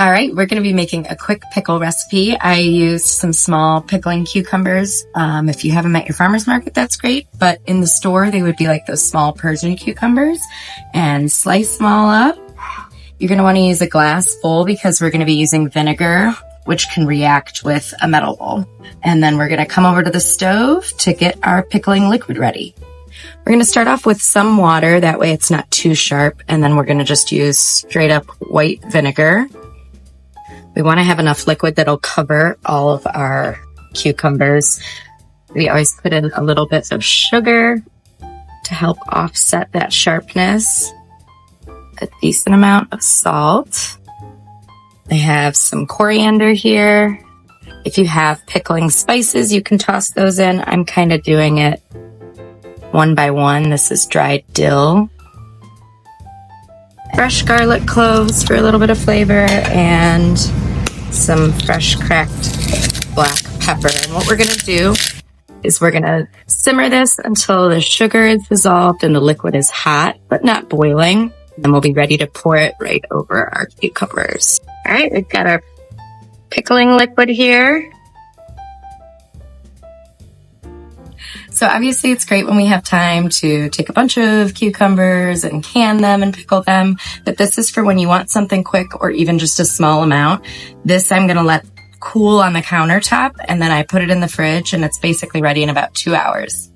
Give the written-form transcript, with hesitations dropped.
All right, we're going to be making a quick pickle recipe. I used some small pickling cucumbers. If you have them at your farmer's market, that's great. But in the store, they would be like those small Persian cucumbers, and slice them all up. You're going to want to use a glass bowl because we're going to be using vinegar, which can react with a metal bowl. And then we're going to come over to the stove to get our pickling liquid ready. We're going to start off with some water. That way it's not too sharp. And then we're going to just use straight up white vinegar. We want to have enough liquid that'll cover all of our cucumbers. We always put in a little bit of sugar to help offset that sharpness. A decent amount of salt. I have some coriander here. If you have pickling spices, you can toss those in. I'm kind of doing it one by one. This is dried dill. Fresh garlic cloves for a little bit of flavor, and some fresh cracked black pepper. And what we're going to do is we're going to simmer this until the sugar is dissolved and the liquid is hot, but not boiling. And we'll be ready to pour it right over our cucumbers. All right, we've got our pickling liquid here. So obviously it's great when we have time to take a bunch of cucumbers and can them and pickle them, but this is for when you want something quick or even just a small amount. This I'm going to let cool on the countertop, and then I put it in the fridge, and it's basically ready in about 2 hours.